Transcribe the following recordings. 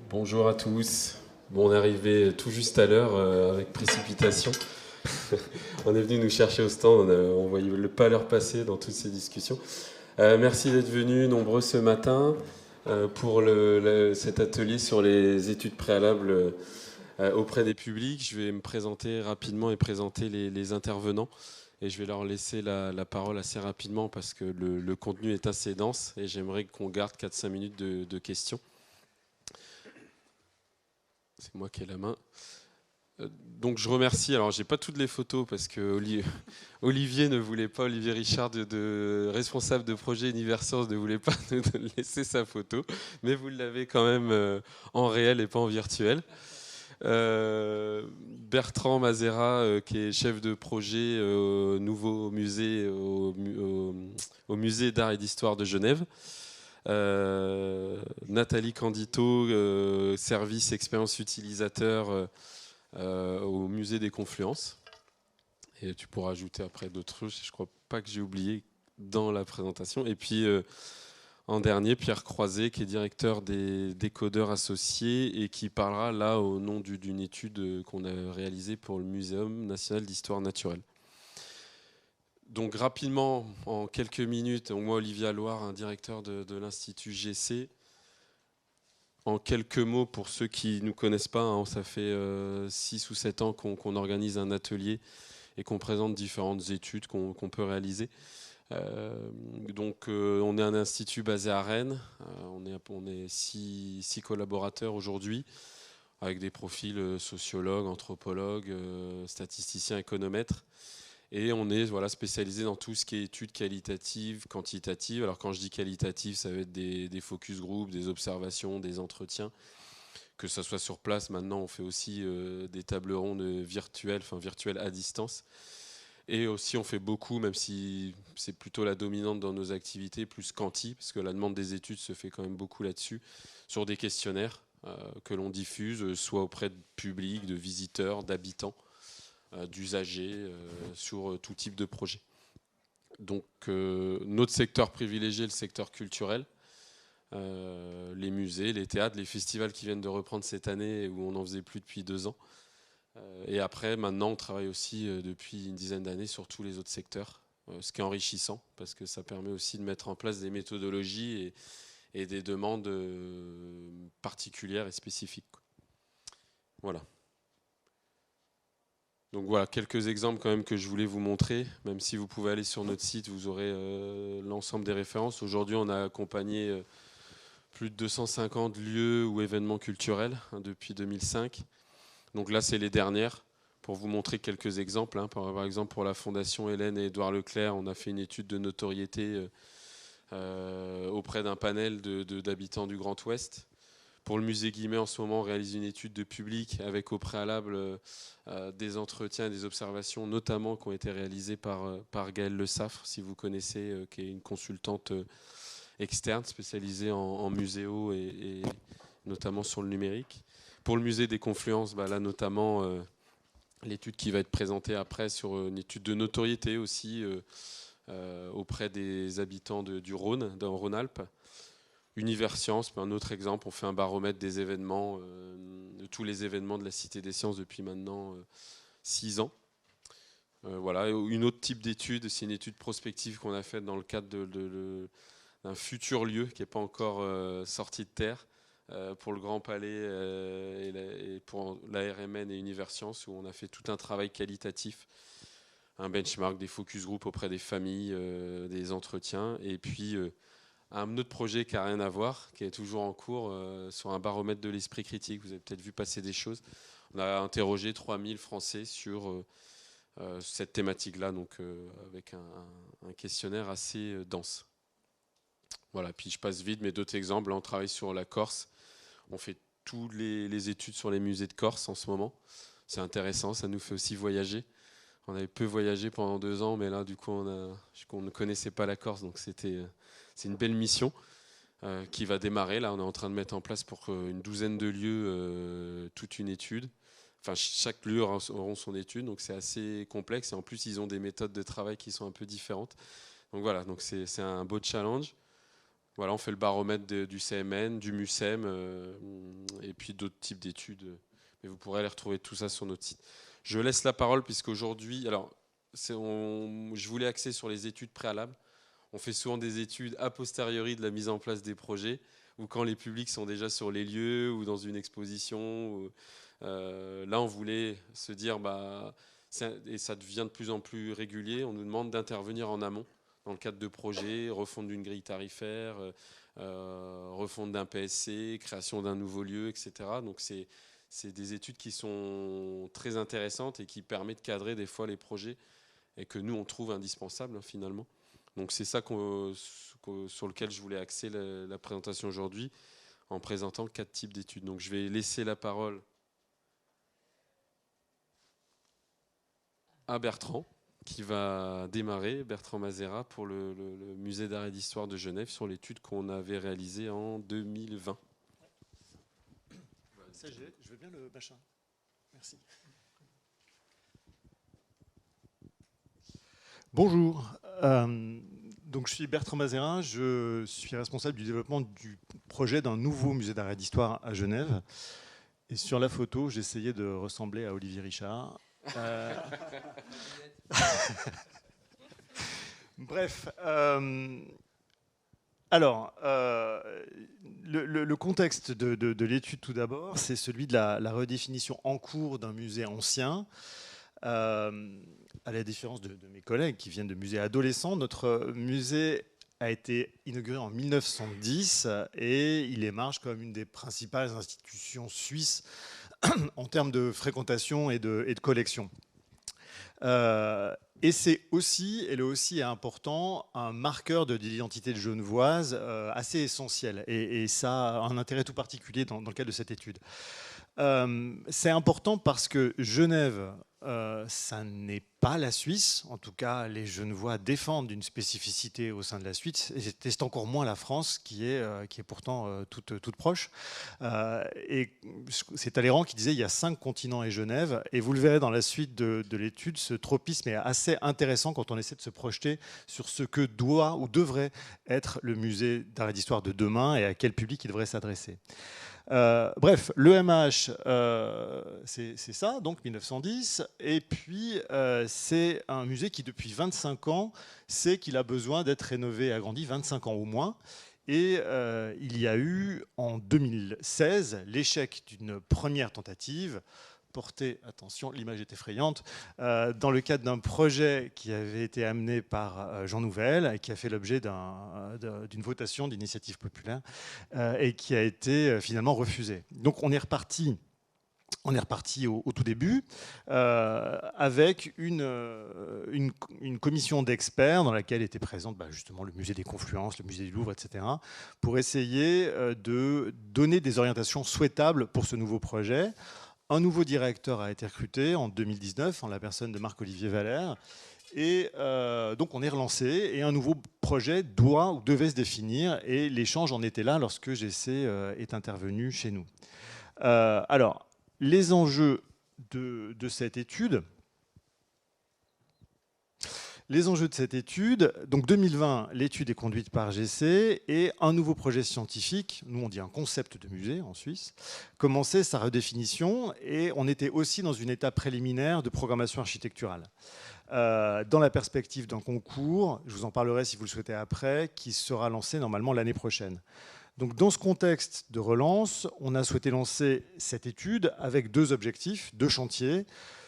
Bonjour à tous. Bon, on est arrivé tout juste à l'heure avec précipitation. On est venu nous chercher au stand, on ne voyait pas l'heure passer dans toutes ces discussions. Merci d'être venus nombreux ce matin pour cet atelier sur les études préalables auprès des publics. Je vais me présenter rapidement et présenter les intervenants. Et je vais leur laisser la parole assez rapidement parce que le contenu est assez dense et j'aimerais qu'on garde 4-5 minutes de questions. C'est moi qui ai la main. Donc je remercie, alors j'ai pas toutes les photos parce que Olivier ne voulait pas, Olivier Richard, responsable de projet Universcience, ne voulait pas nous laisser sa photo, mais vous l'avez quand même en réel et pas en virtuel. Bertrand Mazera, qui est chef de projet au nouveau musée, au musée d'art et d'histoire de Genève. Nathalie Candito, service expérience utilisateur au musée des Confluences. Et tu pourras ajouter après d'autres choses, je crois pas que j'ai oublié dans la présentation. Et puis en dernier, Pierre Croiset, qui est directeur des décodeurs associés et qui parlera là au nom d'une étude qu'on a réalisée pour le Muséum national d'histoire naturelle. Donc rapidement, en quelques minutes, moi Olivier Alloire, un directeur de l'Institut GC. En quelques mots, pour ceux qui ne nous connaissent pas, hein, ça fait 6 ou 7 ans qu'on organise un atelier et qu'on présente différentes études qu'on peut réaliser. On est un institut basé à Rennes, on est 6 collaborateurs aujourd'hui, avec des profils sociologues, anthropologues, statisticiens, économètres. Et on est spécialisé dans tout ce qui est études qualitatives, quantitatives. Alors quand je dis qualitative, ça va être des focus group, des observations, des entretiens. Que ça soit sur place, maintenant on fait aussi des tables rondes virtuelles à distance. Et aussi on fait beaucoup, même si c'est plutôt la dominante dans nos activités, plus quanti, parce que la demande des études se fait quand même beaucoup là-dessus, sur des questionnaires que l'on diffuse, soit auprès de publics, de visiteurs, d'habitants, d'usagers, sur tout type de projet. Donc notre secteur privilégié est le secteur culturel, les musées, les théâtres, les festivals qui viennent de reprendre cette année où on n'en faisait plus depuis 2 ans. Et après, maintenant, on travaille aussi depuis une dizaine d'années sur tous les autres secteurs, ce qui est enrichissant parce que ça permet aussi de mettre en place des méthodologies et des demandes particulières et spécifiques. Voilà. Donc voilà, quelques exemples quand même que je voulais vous montrer, même si vous pouvez aller sur notre site, vous aurez l'ensemble des références. Aujourd'hui, on a accompagné plus de 250 lieux ou événements culturels depuis 2005. Donc là, c'est les dernières, pour vous montrer quelques exemples. Par exemple, pour la Fondation Hélène et Édouard Leclerc, on a fait une étude de notoriété auprès d'un panel d'habitants du Grand Ouest. Pour le musée Guimet, en ce moment, on réalise une étude de public avec au préalable des entretiens et des observations, notamment qui ont été réalisées par Gaëlle Le Saffre, si vous connaissez, qui est une consultante externe spécialisée en muséo et notamment sur le numérique. Pour le musée des Confluences, là notamment l'étude qui va être présentée après sur une étude de notoriété aussi auprès des habitants du Rhône, dans Rhône-Alpes. Universcience, un autre exemple, on fait un baromètre des événements, de tous les événements de la Cité des Sciences depuis maintenant 6 ans. Voilà, une autre type d'étude, c'est une étude prospective qu'on a faite dans le cadre d'un futur lieu qui n'est pas encore sorti de terre pour le Grand Palais et pour la RMN et Universcience, où on a fait tout un travail qualitatif, un benchmark, des focus group auprès des familles, des entretiens, et puis un autre projet qui n'a rien à voir, qui est toujours en cours, sur un baromètre de l'esprit critique. Vous avez peut-être vu passer des choses. On a interrogé 3000 Français sur cette thématique-là, donc avec un questionnaire assez dense. Voilà, puis je passe vite, mais d'autres exemples. Là, on travaille sur la Corse. On fait toutes les études sur les musées de Corse en ce moment. C'est intéressant, ça nous fait aussi voyager. On avait peu voyagé pendant 2 ans, mais là, du coup, on ne connaissait pas la Corse, donc c'est une belle mission qui va démarrer. Là, on est en train de mettre en place pour une douzaine de lieux toute une étude. Enfin, chaque lieu aura son étude, donc c'est assez complexe. Et en plus, ils ont des méthodes de travail qui sont un peu différentes. Donc voilà, donc c'est un beau challenge. Voilà, on fait le baromètre du CMN, du MUSEM, et puis d'autres types d'études. Mais vous pourrez aller retrouver tout ça sur notre site. Je laisse la parole puisqu'aujourd'hui, alors je voulais axer sur les études préalables. On fait souvent des études a posteriori de la mise en place des projets, ou quand les publics sont déjà sur les lieux ou dans une exposition. Là, on voulait se dire, et ça devient de plus en plus régulier, on nous demande d'intervenir en amont dans le cadre de projets, refonte d'une grille tarifaire, refonte d'un PSC, création d'un nouveau lieu, etc. Donc c'est des études qui sont très intéressantes et qui permettent de cadrer des fois les projets et que nous, on trouve indispensables finalement. Donc c'est ça sur lequel je voulais axer la présentation aujourd'hui, en présentant 4 types d'études. Donc je vais laisser la parole à Bertrand, qui va démarrer, Bertrand Mazera, pour le musée d'art et d'histoire de Genève, sur l'étude qu'on avait réalisée en 2020. Je veux bien le machin. Merci. Bonjour. Donc je suis Bertrand Mazera, je suis responsable du développement du projet d'un nouveau musée d'art et d'histoire à Genève. Et sur la photo, j'essayais de ressembler à Olivier Richard. Bref. Alors, le contexte de l'étude tout d'abord, c'est celui de la redéfinition en cours d'un musée ancien. À la différence de mes collègues qui viennent de musées adolescents, notre musée a été inauguré en 1910 et il émerge comme une des principales institutions suisses en termes de fréquentation et de collection. Et c'est aussi, et le aussi est important, un marqueur de l'identité genevoise assez essentiel. Et ça a un intérêt tout particulier dans le cadre de cette étude. C'est important parce que Genève, ça n'est pas la Suisse. En tout cas, les Genevois défendent une spécificité au sein de la Suisse. Et c'est encore moins la France qui est pourtant toute proche. Et c'est Talleyrand qui disait il y a 5 continents et Genève. Et vous le verrez dans la suite de l'étude, ce tropisme est assez intéressant quand on essaie de se projeter sur ce que doit ou devrait être le musée d'art et d'histoire de demain et à quel public il devrait s'adresser. Bref, l'EMH, c'est ça, donc 1910. Et puis, c'est un musée qui, depuis 25 ans, sait qu'il a besoin d'être rénové et agrandi, 25 ans au moins. Et il y a eu, en 2016, l'échec d'une première tentative porté, attention, l'image est effrayante, dans le cadre d'un projet qui avait été amené par Jean Nouvel et qui a fait l'objet d'une votation d'initiative populaire et qui a été finalement refusé. Donc on est reparti au tout début avec une commission d'experts dans laquelle étaient présentes justement le musée des Confluences, le musée du Louvre, etc., pour essayer de donner des orientations souhaitables pour ce nouveau projet. Un nouveau directeur a été recruté en 2019 en la personne de Marc-Olivier Valère. Et donc on est relancé et un nouveau projet doit ou devait se définir. Et l'échange en était là lorsque GC est intervenu chez nous. Alors, les enjeux de cette étude... Les enjeux de cette étude, donc 2020, l'étude est conduite par GC et un nouveau projet scientifique, nous on dit un concept de musée en Suisse, commençait sa redéfinition et on était aussi dans une étape préliminaire de programmation architecturale. Dans la perspective d'un concours, je vous en parlerai si vous le souhaitez après, qui sera lancé normalement l'année prochaine. Donc dans ce contexte de relance, on a souhaité lancer cette étude avec 2 objectifs, 2 chantiers.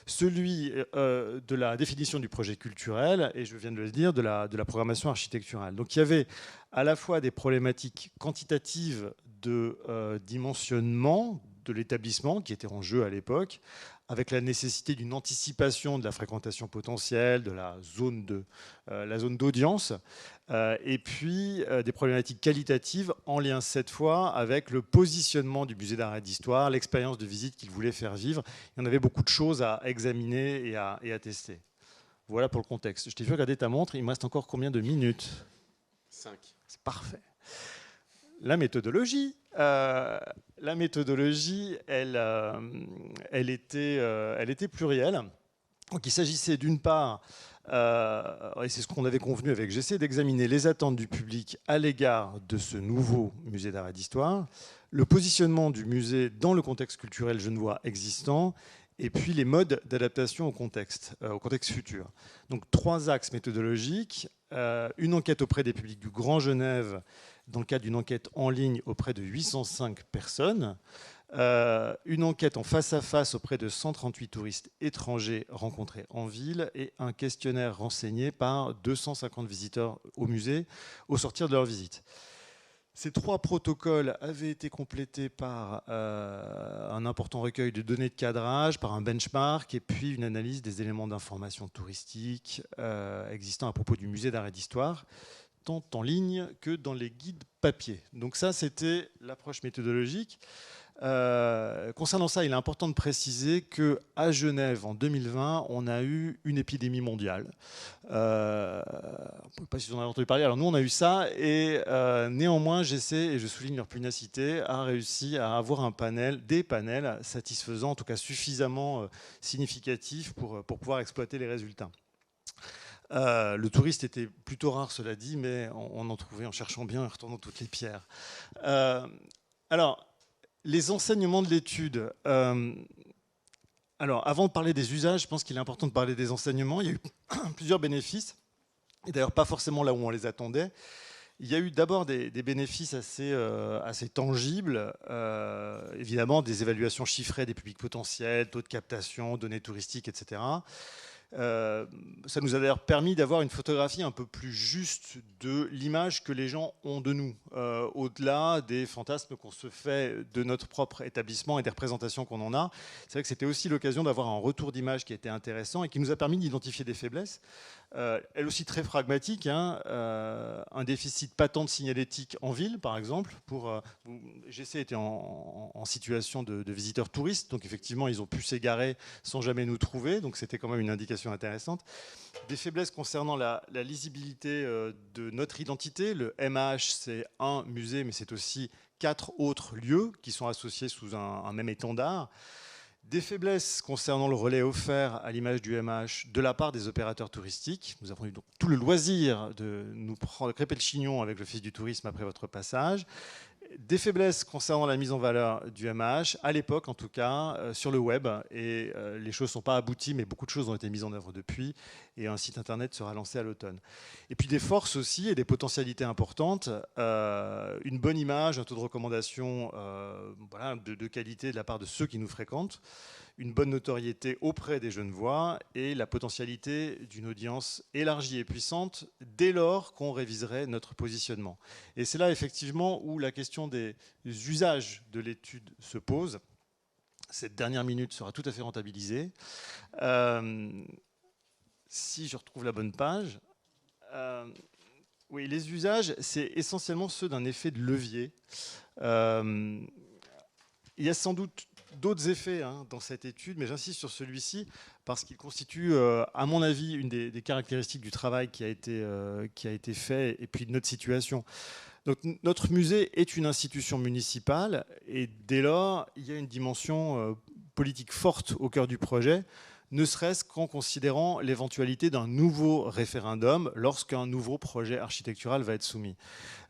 Celui de la définition du projet culturel et, je viens de le dire, de la programmation architecturale. Donc il y avait à la fois des problématiques quantitatives de dimensionnement de l'établissement qui étaient en jeu à l'époque, avec la nécessité d'une anticipation de la fréquentation potentielle, de la zone d'audience, et puis des problématiques qualitatives en lien cette fois avec le positionnement du musée d'art et d'histoire, l'expérience de visite qu'il voulait faire vivre. Il y en avait beaucoup de choses à examiner et à tester. Voilà pour le contexte. Je t'ai vu regarder ta montre, il me reste encore combien de minutes? 5. C'est parfait. La méthodologie. La méthodologie, elle était plurielle. Donc il s'agissait d'une part, et c'est ce qu'on avait convenu avec GC, d'examiner les attentes du public à l'égard de ce nouveau musée d'art et d'histoire. le positionnement du musée dans le contexte culturel genevois existant, et puis les modes d'adaptation au contexte futur. Donc 3 axes méthodologiques, une enquête auprès des publics du Grand Genève, dans le cadre d'une enquête en ligne auprès de 805 personnes, une enquête en face-à-face auprès de 138 touristes étrangers rencontrés en ville et un questionnaire renseigné par 250 visiteurs au musée au sortir de leur visite. Ces 3 protocoles avaient été complétés par un important recueil de données de cadrage, par un benchmark et puis une analyse des éléments d'information touristique existants à propos du musée d'art et d'histoire, tant en ligne que dans les guides papier. Donc ça, c'était l'approche méthodologique. Concernant ça, il est important de préciser qu'à Genève, en 2020, on a eu une épidémie mondiale. On ne peut pas si vous en avez entendu parler. Alors nous, on a eu ça, et néanmoins, j'essaie, et je souligne leur pugnacité, a réussi à avoir des panels satisfaisants, en tout cas suffisamment significatifs pour pouvoir exploiter les résultats. Le touriste était plutôt rare, cela dit, mais on en trouvait en cherchant bien et en retournant toutes les pierres. Alors, les enseignements de l'étude. Alors, avant de parler des usages, je pense qu'il est important de parler des enseignements. Il y a eu plusieurs bénéfices, et d'ailleurs pas forcément là où on les attendait. Il y a eu d'abord des bénéfices assez tangibles, évidemment des évaluations chiffrées des publics potentiels, taux de captation, données touristiques, etc. Ça nous a d'ailleurs permis d'avoir une photographie un peu plus juste de l'image que les gens ont de nous, au-delà des fantasmes qu'on se fait de notre propre établissement et des représentations qu'on en a. C'est vrai que c'était aussi l'occasion d'avoir un retour d'image qui était intéressant et qui nous a permis d'identifier des faiblesses, elle aussi très pragmatique, hein, un déficit patent de signalétique en ville, par exemple. GC était en situation de visiteurs touristes, donc effectivement, ils ont pu s'égarer sans jamais nous trouver, donc c'était quand même une indication intéressante. Des faiblesses concernant la lisibilité de notre identité. Le MH, c'est un musée, mais c'est aussi 4 autres lieux qui sont associés sous un même étendard. Des faiblesses concernant le relais offert à l'image du MH de la part des opérateurs touristiques. Nous avons eu donc tout le loisir de nous crêper le chignon avec l'Office du tourisme après votre passage. Des faiblesses concernant la mise en valeur du MH, à l'époque en tout cas, sur le web. Et les choses ne sont pas abouties, mais beaucoup de choses ont été mises en œuvre depuis. Et un site internet sera lancé à l'automne. Et puis des forces aussi et des potentialités importantes. Une bonne image, un taux de recommandation voilà, de qualité de la part de ceux qui nous fréquentent. Une bonne notoriété auprès des Genevois et la potentialité d'une audience élargie et puissante dès lors qu'on réviserait notre positionnement. Et c'est là effectivement où la question des usages de l'étude se pose. Cette dernière minute sera tout à fait rentabilisée. Si je retrouve la bonne page. Oui, les usages, c'est essentiellement ceux d'un effet de levier. Il y a sans doute d'autres effets dans cette étude, mais j'insiste sur celui-ci parce qu'il constitue, à mon avis, une des caractéristiques du travail qui a été fait et puis de notre situation. Donc, notre musée est une institution municipale et dès lors, il y a une dimension politique forte au cœur du projet, ne serait-ce qu'en considérant l'éventualité d'un nouveau référendum lorsqu'un nouveau projet architectural va être soumis.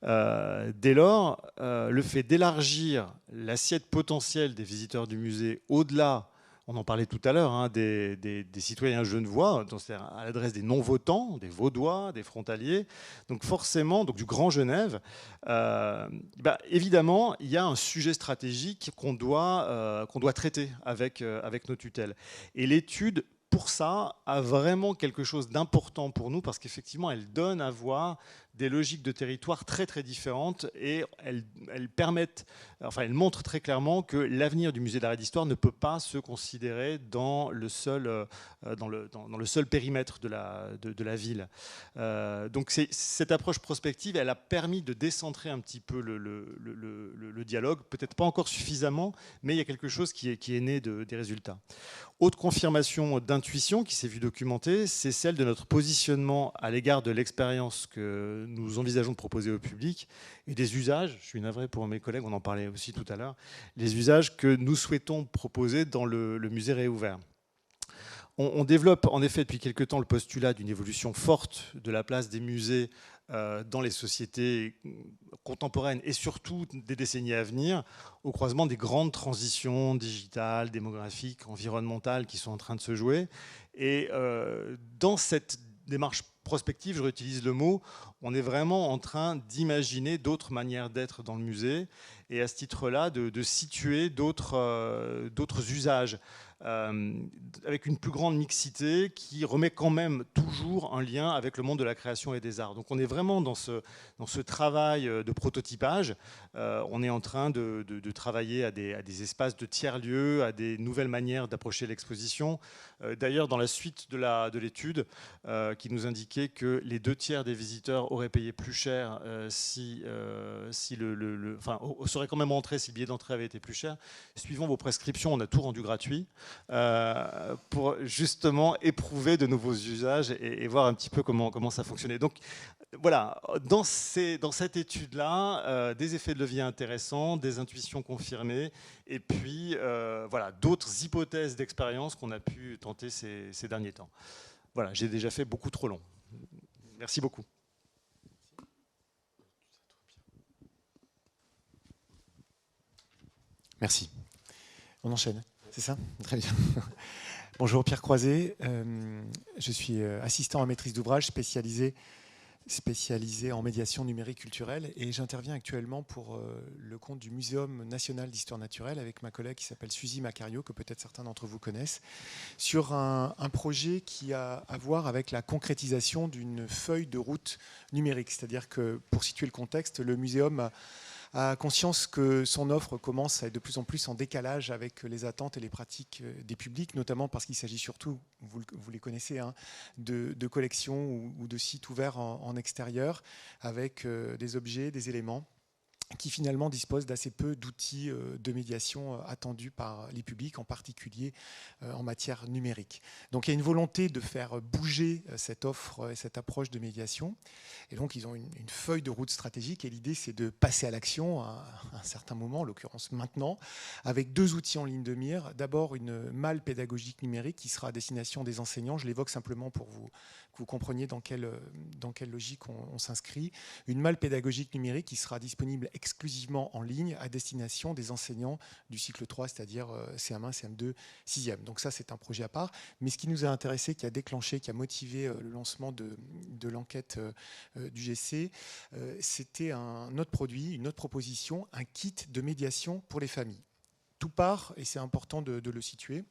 Dès lors, le fait d'élargir l'assiette potentielle des visiteurs du musée au-delà, on en parlait tout à l'heure, des citoyens genevois, c'est-à-dire à l'adresse des non-votants, des Vaudois, des frontaliers, donc forcément, donc du Grand Genève, évidemment, il y a un sujet stratégique qu'on doit traiter avec nos tutelles. Et l'étude, pour ça, a vraiment quelque chose d'important pour nous parce qu'effectivement, elle donne à voir des logiques de territoire très très différentes et elles montrent très clairement que l'avenir du musée d'art et d'histoire ne peut pas se considérer dans le seul périmètre de la ville. Donc cette approche prospective, elle a permis de décentrer un petit peu le dialogue, peut-être pas encore suffisamment, mais il y a quelque chose qui est né des résultats. Autre confirmation d'intuition qui s'est vue documentée, c'est celle de notre positionnement à l'égard de l'expérience que nous envisageons de proposer au public et des usages, je suis navré pour mes collègues, on en parlait aussi tout à l'heure, les usages que nous souhaitons proposer dans le musée réouvert. On développe en effet depuis quelque temps le postulat d'une évolution forte de la place des musées dans les sociétés contemporaines et surtout des décennies à venir, au croisement des grandes transitions digitales, démographiques, environnementales qui sont en train de se jouer. Et dans cette démarche prospective, je réutilise le mot, on est vraiment en train d'imaginer d'autres manières d'être dans le musée et à ce titre-là de situer d'autres usages avec une plus grande mixité qui remet quand même toujours un lien avec le monde de la création et des arts. Donc on est vraiment dans ce travail de prototypage. On est en train de travailler à des espaces de tiers-lieux, à des nouvelles manières d'approcher l'exposition. D'ailleurs, dans la suite de l'étude, qui nous indiquait que les 2/3 des visiteurs auraient payé plus cher seraient quand même entrés si le billet d'entrée avait été plus cher. Suivant vos prescriptions, on a tout rendu gratuit pour justement éprouver de nouveaux usages et voir un petit peu comment ça fonctionnait. Donc voilà, dans cette étude-là, des effets de levier intéressants, des intuitions confirmées, et puis voilà, d'autres hypothèses d'expérience qu'on a pu tenter ces derniers temps. Voilà, j'ai déjà fait beaucoup trop long. Merci beaucoup. Merci. On enchaîne, c'est ça? Très bien. Bonjour, Pierre Croiset. Je suis assistant en maîtrise d'ouvrage spécialisé en médiation numérique culturelle et j'interviens actuellement pour le compte du Muséum national d'histoire naturelle avec ma collègue qui s'appelle Suzy Macario, que peut-être certains d'entre vous connaissent, sur un projet qui a à voir avec la concrétisation d'une feuille de route numérique. C'est-à-dire que, pour situer le contexte, le muséum a conscience que son offre commence à être de plus en plus en décalage avec les attentes et les pratiques des publics, notamment parce qu'il s'agit surtout, vous les connaissez, hein, de collections ou de sites ouverts en extérieur avec des objets, des éléments qui finalement disposent d'assez peu d'outils de médiation attendus par les publics, en particulier en matière numérique. Donc il y a une volonté de faire bouger cette offre et cette approche de médiation. Et donc ils ont une feuille de route stratégique et l'idée c'est de passer à l'action à un certain moment, en l'occurrence maintenant, avec 2 outils en ligne de mire. D'abord une malle pédagogique numérique qui sera à destination des enseignants. Je l'évoque simplement pour que vous compreniez dans quelle logique on s'inscrit. Une malle pédagogique numérique qui sera disponible exclusivement en ligne à destination des enseignants du cycle 3, c'est-à-dire CM1, CM2, 6e. Donc ça, c'est un projet à part. Mais ce qui nous a intéressé, qui a déclenché, qui a motivé le lancement de l'enquête du GC, c'était un autre produit, une autre proposition, un kit de médiation pour les familles. Tout part, et c'est important de le situer.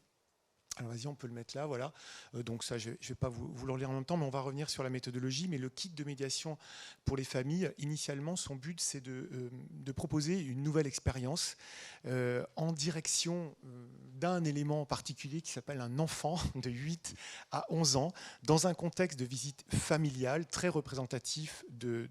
Alors vas-y, on peut le mettre là, voilà. Donc ça, je ne vais pas vous le lire en même temps, mais on va revenir sur la méthodologie. Mais le kit de médiation pour les familles, initialement, son but, c'est de proposer une nouvelle expérience en direction d'un élément en particulier qui s'appelle un enfant de 8 à 11 ans, dans un contexte de visite familiale très représentatif de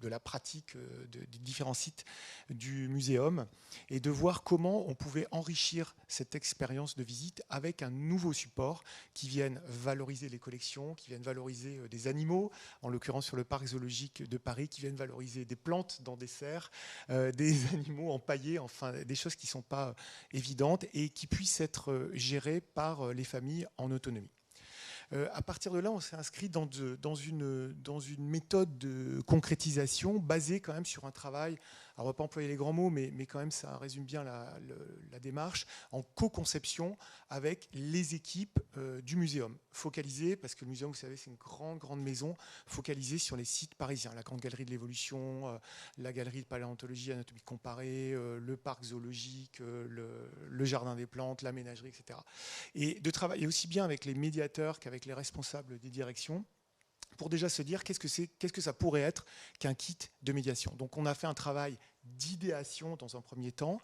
la pratique des différents sites du muséum, et de voir comment on pouvait enrichir cette expérience de visite avec un nouveau support qui vienne valoriser les collections, qui vienne valoriser des animaux, en l'occurrence sur le parc zoologique de Paris, qui viennent valoriser des plantes dans des serres, des animaux empaillés, enfin des choses qui ne sont pas évidentes et qui puissent être gérées par les familles en autonomie. À partir de là, on s'est inscrit dans une méthode de concrétisation basée quand même sur un travail, alors on ne va pas employer les grands mots, mais quand même ça résume bien la démarche, en co-conception avec les équipes du muséum, focalisée, parce que le muséum, vous savez, c'est une grande maison, focalisée sur les sites parisiens, la Grande Galerie de l'Évolution, la Galerie de Paléontologie Anatomique Comparée, le parc zoologique, le Jardin des Plantes, la ménagerie, etc. Et de travailler aussi bien avec les médiateurs qu'avec les responsables des directions, pour déjà se dire qu'est-ce que ça pourrait être qu'un kit de médiation. Donc on a fait un travail d'idéation dans un premier temps,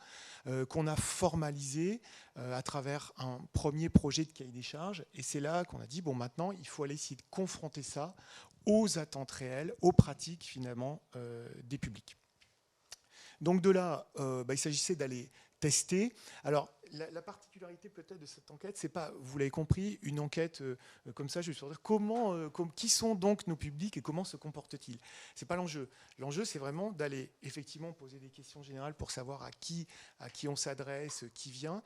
qu'on a formalisé à travers un premier projet de cahier des charges, et c'est là qu'on a dit, bon maintenant il faut aller essayer de confronter ça aux attentes réelles, aux pratiques finalement des publics. Donc de là, il s'agissait d'aller tester. Alors, la particularité peut-être de cette enquête, c'est pas, vous l'avez compris, une enquête comme ça, je vais sur dire qui sont donc nos publics et comment se comportent-ils. C'est pas l'enjeu. L'enjeu, c'est vraiment d'aller effectivement poser des questions générales pour savoir à qui on s'adresse, qui vient,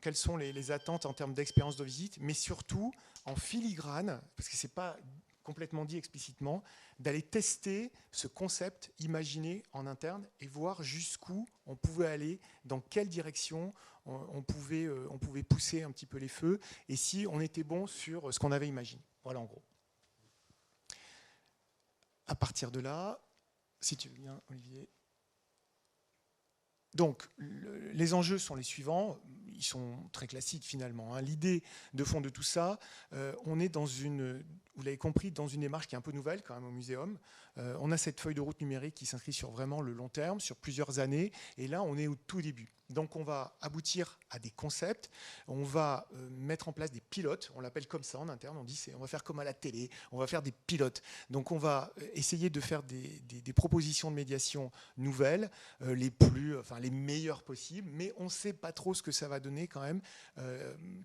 quelles sont les attentes en termes d'expérience de visite, mais surtout en filigrane, parce que c'est pas complètement dit explicitement, d'aller tester ce concept imaginé en interne et voir jusqu'où on pouvait aller, dans quelle direction on pouvait pousser un petit peu les feux, et si on était bon sur ce qu'on avait imaginé. Voilà en gros. À partir de là, si tu veux bien, Olivier. Donc, les enjeux sont les suivants, ils sont très classiques finalement. Hein. L'idée de fond de tout ça, on est dans une, vous l'avez compris, dans une démarche qui est un peu nouvelle quand même au muséum. On a cette feuille de route numérique qui s'inscrit sur vraiment le long terme, sur plusieurs années, et là on est au tout début. Donc on va aboutir à des concepts, on va mettre en place des pilotes, on l'appelle comme ça en interne, on dit on va faire comme à la télé, on va faire des pilotes. Donc on va essayer de faire des propositions de médiation nouvelles, les meilleures possibles, mais on ne sait pas trop ce que ça va donner quand même,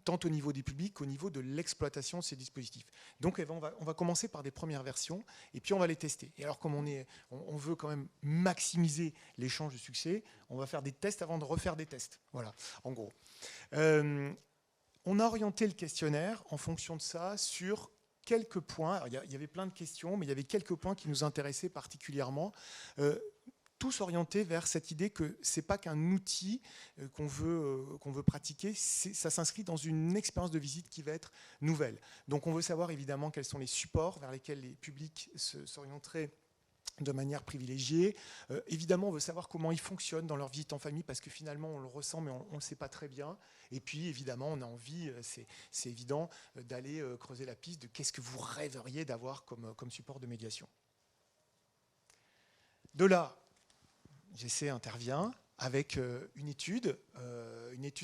tant au niveau des publics qu'au niveau de l'exploitation de ces dispositifs. Donc on va commencer par des premières versions, et puis on va les tester. Et alors comme on veut quand même maximiser les chances de succès, on va faire des tests avant de refaire des tests. Voilà, en gros. On a orienté le questionnaire en fonction de ça sur quelques points. Alors, il y avait plein de questions, mais il y avait quelques points qui nous intéressaient particulièrement. Tous orientés vers cette idée que c'est pas qu'un outil qu'on veut pratiquer, ça s'inscrit dans une expérience de visite qui va être nouvelle. Donc on veut savoir évidemment quels sont les supports vers lesquels les publics s'orienteraient de manière privilégiée. Évidemment, on veut savoir comment ils fonctionnent dans leur visite en famille, parce que finalement, on le ressent, mais on ne le sait pas très bien. Et puis, évidemment, on a envie, c'est évident, d'aller creuser la piste de qu'est-ce que vous rêveriez d'avoir comme support de médiation. De là, j'essaie intervient avec une étude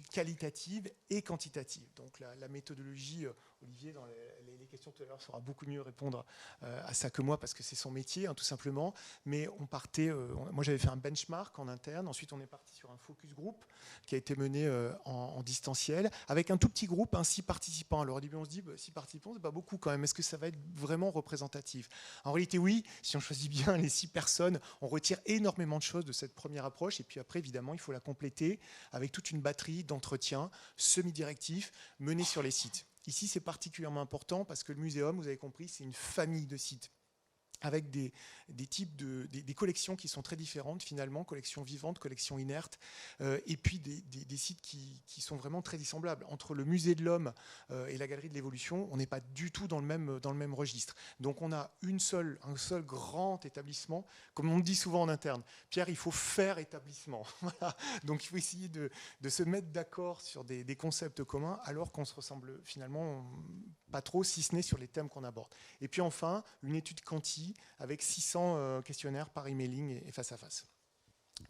qualitative et quantitative. Donc la méthodologie, Olivier, dans les questions tout à l'heure, saura beaucoup mieux répondre à ça que moi, parce que c'est son métier, hein, tout simplement. Mais on partait, moi j'avais fait un benchmark en interne, ensuite on est parti sur un focus group qui a été mené en distanciel, avec un tout petit groupe, 6 participants. Alors au début on se dit, 6 participants, c'est pas beaucoup quand même, est-ce que ça va être vraiment représentatif? En réalité oui, si on choisit bien les 6 personnes, on retire énormément de choses de cette première approche, et puis après évidemment il faut la compléter avec toute une batterie d'entretiens semi-directifs menés sur les sites. Ici, c'est particulièrement important parce que le muséum, vous avez compris, c'est une famille de sites avec des types des collections qui sont très différentes finalement, collections vivantes, collections inertes, et puis des sites qui sont vraiment très dissemblables. Entre le musée de l'homme et la galerie de l'évolution, on n'est pas du tout dans le même registre. Donc on a un seul grand établissement, comme on le dit souvent en interne. Pierre, il faut faire établissement. Voilà. Donc il faut essayer de se mettre d'accord sur des concepts communs, alors qu'on se ressemble finalement pas trop, si ce n'est sur les thèmes qu'on aborde. Et puis enfin, une étude quanti avec 600 questionnaires par emailing et face à face.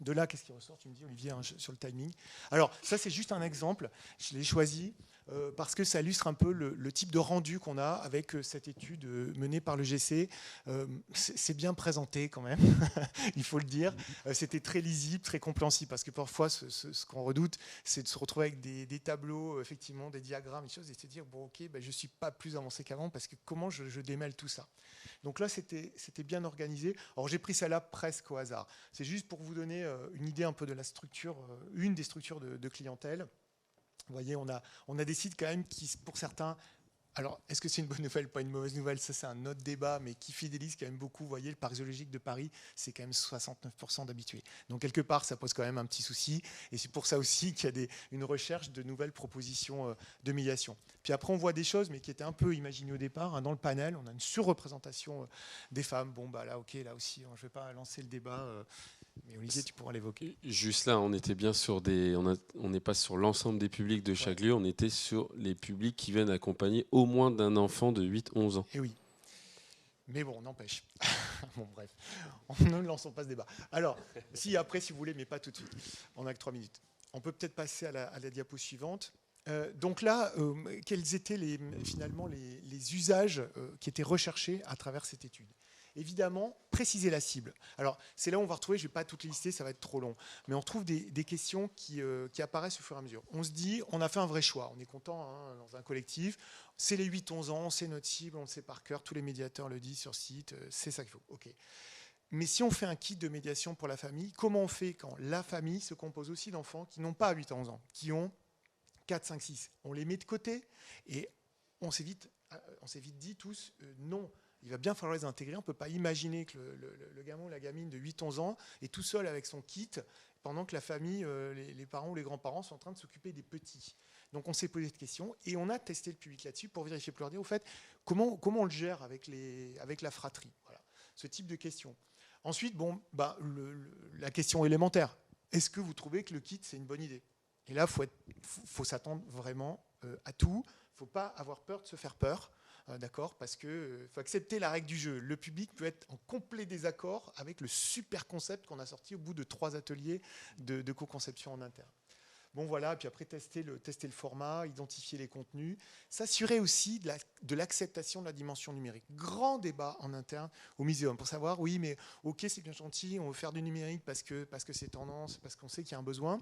De là, qu'est-ce qui ressort? Tu me dis, Olivier, hein, sur le timing. Alors, ça, c'est juste un exemple. Je l'ai choisi parce que ça illustre un peu le type de rendu qu'on a avec cette étude menée par le GC. C'est bien présenté quand même, il faut le dire. C'était très lisible, très compréhensible, parce que parfois, ce qu'on redoute, c'est de se retrouver avec des tableaux, effectivement, des diagrammes, des choses, et se dire, bon, ok, je ne suis pas plus avancé qu'avant, parce que comment je démêle tout ça? Donc là, c'était bien organisé. Alors, j'ai pris ça là presque au hasard. C'est juste pour vous donner une idée un peu de la structure, une des structures de clientèle. Vous voyez, on a des sites quand même qui, pour certains, alors est-ce que c'est une bonne nouvelle, pas une mauvaise nouvelle, ça c'est un autre débat, mais qui fidélise quand même beaucoup. Vous voyez, le parc zoologique de Paris, c'est quand même 69% d'habitués. Donc quelque part, ça pose quand même un petit souci, et c'est pour ça aussi qu'il y a une recherche de nouvelles propositions de médiation. Puis après, on voit des choses, mais qui étaient un peu imaginées au départ. Hein, dans le panel, on a une surreprésentation des femmes. Bon, bah là, ok, là aussi, je ne vais pas lancer le débat. Mais Olivier, tu pourras l'évoquer. Juste là, on était bien sur on n'est pas sur l'ensemble des publics de chaque lieu, on était sur les publics qui viennent accompagner au moins d'un enfant de 8-11 ans. Et oui. Mais bon, n'empêche. Bon, bref, ne lançons pas ce débat. Alors, après, si vous voulez, mais pas tout de suite. On n'a que 3 minutes. On peut peut-être passer à la diapo suivante. Donc là, quels étaient finalement les usages qui étaient recherchés à travers cette étude? Évidemment, préciser la cible. Alors, c'est là où on va retrouver, je ne vais pas toutes les lister, ça va être trop long, mais on retrouve des questions qui apparaissent au fur et à mesure. On se dit, on a fait un vrai choix, on est content hein, dans un collectif, c'est les 8-11 ans, c'est notre cible, on le sait par cœur, tous les médiateurs le disent sur site, c'est ça qu'il faut. Ok. Mais si on fait un kit de médiation pour la famille, comment on fait quand la famille se compose aussi d'enfants qui n'ont pas 8 à 11 ans, qui ont 4, 5, 6? On les met de côté et on s'est vite dit tous, non. il va bien falloir les intégrer. On ne peut pas imaginer que le gamin ou la gamine de 8-11 ans est tout seul avec son kit pendant que la famille, les parents ou les grands-parents sont en train de s'occuper des petits. Donc on s'est posé cette question et on a testé le public là-dessus pour vérifier, pour leur dire au fait comment on le gère avec la fratrie. Voilà, ce type de questions. Ensuite, la question élémentaire, est-ce que vous trouvez que le kit c'est une bonne idée? Et là, faut s'attendre vraiment à tout. Il ne faut pas avoir peur de se faire peur. D'accord, parce qu'il faut accepter la règle du jeu. Le public peut être en complet désaccord avec le super concept qu'on a sorti au bout de 3 ateliers de co-conception en interne. Bon voilà, puis après tester le format, identifier les contenus, s'assurer aussi de l'acceptation de la dimension numérique. Grand débat en interne au muséum pour savoir, oui, mais ok, c'est bien gentil, on veut faire du numérique parce que c'est tendance, parce qu'on sait qu'il y a un besoin.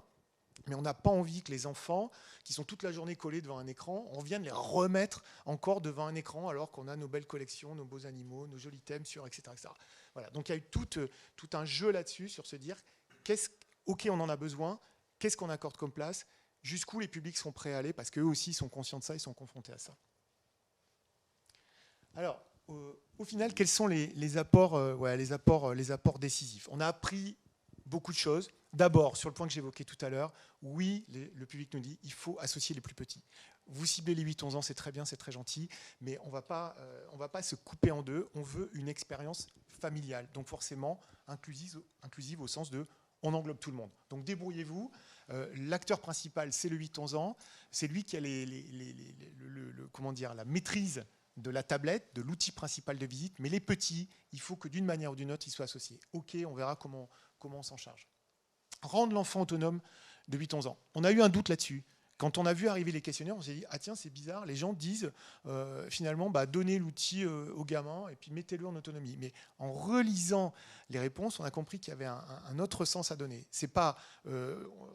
Mais on n'a pas envie que les enfants, qui sont toute la journée collés devant un écran, on vienne les remettre encore devant un écran alors qu'on a nos belles collections, nos beaux animaux, nos jolis thèmes sur, etc. etc. Voilà. Donc il y a eu tout un jeu là-dessus sur se dire, ok, on en a besoin, qu'est-ce qu'on accorde comme place, jusqu'où les publics sont prêts à aller, parce qu'eux aussi sont conscients de ça, ils sont confrontés à ça. Alors, au final, quels sont les apports décisifs? On a appris beaucoup de choses. D'abord, sur le point que j'évoquais tout à l'heure, oui, le public nous dit il faut associer les plus petits. Vous ciblez les 8-11 ans, c'est très bien, c'est très gentil, mais on va pas se couper en deux. On veut une expérience familiale, donc forcément inclusive au sens de on englobe tout le monde. Donc débrouillez-vous. L'acteur principal, c'est le 8-11 ans. C'est lui qui a la maîtrise de la tablette, de l'outil principal de visite. Mais les petits, il faut que d'une manière ou d'une autre, ils soient associés. Ok, on verra comment on s'en charge. Rendre l'enfant autonome de 8-11 ans. On a eu un doute là-dessus. Quand on a vu arriver les questionnaires, on s'est dit « Ah tiens, c'est bizarre, les gens disent finalement, donnez l'outil au gamin et puis mettez-le en autonomie. » Mais en relisant les réponses, on a compris qu'il y avait un autre sens à donner. C'est pas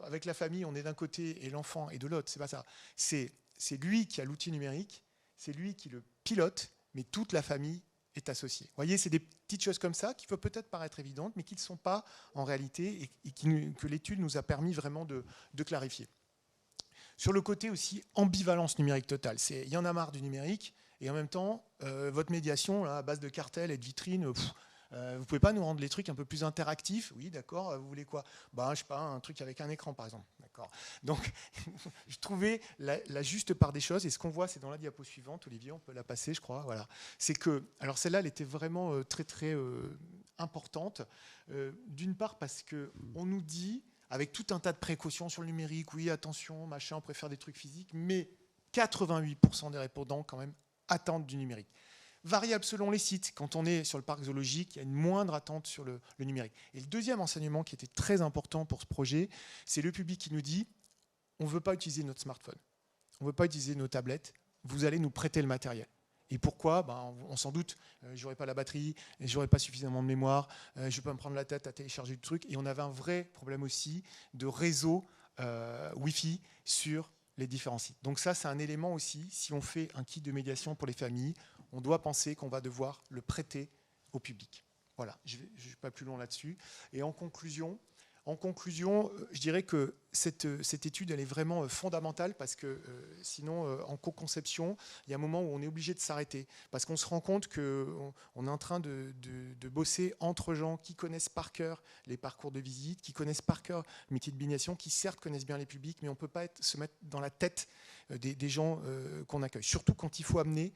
avec la famille, on est d'un côté et l'enfant est de l'autre. C'est pas ça. C'est lui qui a l'outil numérique, c'est lui qui le pilote, mais toute la famille est associée. Vous voyez, c'est des petites choses comme ça qui peuvent peut-être paraître évidentes, mais qui ne le sont pas en réalité et que l'étude nous a permis vraiment de clarifier. Sur le côté aussi ambivalence numérique totale, il y en a marre du numérique et en même temps, votre médiation là, à base de cartels et de vitrines, vous ne pouvez pas nous rendre les trucs un peu plus interactifs? Oui, d'accord, vous voulez quoi? Je sais pas, un truc avec un écran par exemple. D'accord. Donc, je trouvais la juste part des choses et ce qu'on voit, c'est dans la diapo suivante, Olivier, on peut la passer, je crois. Voilà. C'est que, alors celle-là, elle était vraiment très très importante. D'une part parce qu'on nous dit, avec tout un tas de précautions sur le numérique, oui, attention, machin, on préfère des trucs physiques, mais 88% des répondants, quand même, attendent du numérique. Variable selon les sites. Quand on est sur le parc zoologique, il y a une moindre attente sur le numérique. Et le deuxième enseignement qui était très important pour ce projet, c'est le public qui nous dit on ne veut pas utiliser notre smartphone, on ne veut pas utiliser nos tablettes, vous allez nous prêter le matériel. Et pourquoi? On s'en doute, j'aurais pas la batterie, j'aurais pas suffisamment de mémoire, je vais pas me prendre la tête à télécharger du truc. Et on avait un vrai problème aussi de réseau Wi-Fi sur les différents sites. Donc ça, c'est un élément aussi, si on fait un kit de médiation pour les familles, on doit penser qu'on va devoir le prêter au public. Voilà, je ne vais pas plus long là-dessus. Et en conclusion, je dirais que cette étude, elle est vraiment fondamentale parce que sinon, en co-conception, il y a un moment où on est obligé de s'arrêter parce qu'on se rend compte qu'on est en train de bosser entre gens qui connaissent par cœur les parcours de visite, qui connaissent par cœur le métier de médiation, qui certes connaissent bien les publics, mais on ne peut pas se mettre dans la tête des gens qu'on accueille. Surtout quand il faut amener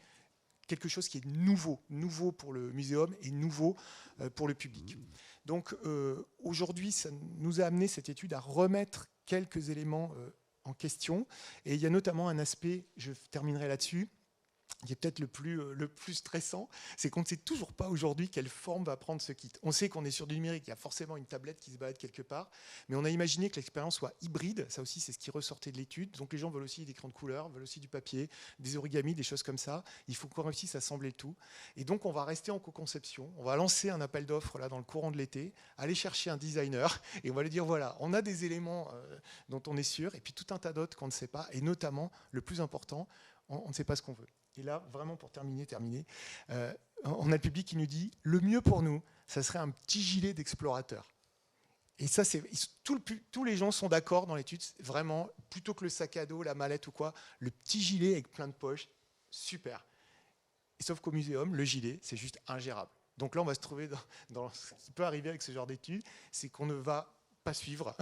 quelque chose qui est nouveau pour le muséum et nouveau pour le public. Donc aujourd'hui, ça nous a amené cette étude à remettre quelques éléments en question. Et il y a notamment un aspect, je terminerai là-dessus, qui est peut-être le plus stressant, c'est qu'on ne sait toujours pas aujourd'hui quelle forme va prendre ce kit. On sait qu'on est sur du numérique, il y a forcément une tablette qui se balade quelque part, mais on a imaginé que l'expérience soit hybride, ça aussi c'est ce qui ressortait de l'étude, donc les gens veulent aussi des crayons de couleur, veulent aussi du papier, des origamis, des choses comme ça, il faut qu'on réussisse à assembler le tout, et donc on va rester en co-conception, on va lancer un appel d'offres là dans le courant de l'été, aller chercher un designer, et on va lui dire voilà, on a des éléments dont on est sûr, et puis tout un tas d'autres qu'on ne sait pas, et notamment, le plus important, on ne sait pas ce qu'on veut. Et là, vraiment pour terminer, on a le public qui nous dit le mieux pour nous, ça serait un petit gilet d'explorateur. Et ça, tous les gens sont d'accord dans l'étude, vraiment, plutôt que le sac à dos, la mallette ou quoi, le petit gilet avec plein de poches, super. sauf qu'au muséum, le gilet, c'est juste ingérable. Donc là, on va se trouver dans ce qui peut arriver avec ce genre d'études, c'est qu'on ne va pas suivre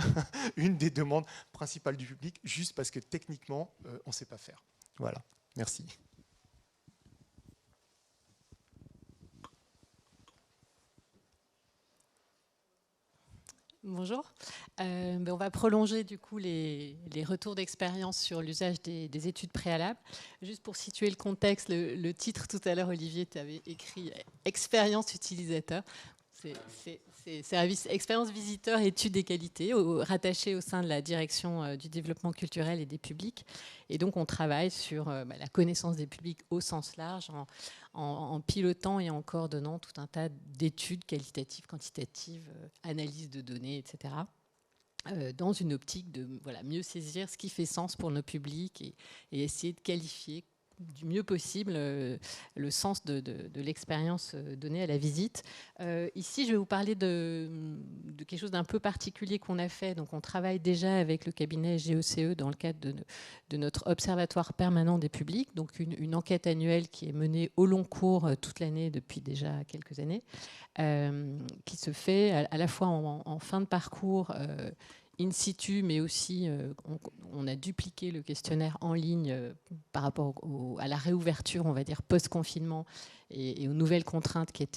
une des demandes principales du public, juste parce que techniquement, on ne sait pas faire. Voilà, merci. Bonjour. On va prolonger du coup les retours d'expérience sur l'usage des études préalables. Juste pour situer le contexte, le titre tout à l'heure, Olivier, tu avais écrit « Expérience utilisateur ». C'est service expérience visiteur, études et qualité, rattaché au sein de la direction du développement culturel et des publics. Et donc, on travaille sur la connaissance des publics au sens large, en pilotant et en coordonnant tout un tas d'études qualitatives, quantitatives, analyse de données, etc. Dans une optique de mieux saisir ce qui fait sens pour nos publics et essayer de qualifier du mieux possible le sens de l'expérience donnée à la visite. Ici, je vais vous parler de quelque chose d'un peu particulier qu'on a fait. Donc, on travaille déjà avec le cabinet GECE dans le cadre de notre observatoire permanent des publics, donc une enquête annuelle qui est menée au long cours toute l'année depuis déjà quelques années, qui se fait à la fois en fin de parcours in situ, mais aussi on a dupliqué le questionnaire en ligne par rapport à la réouverture, on va dire, post-confinement et aux nouvelles contraintes qui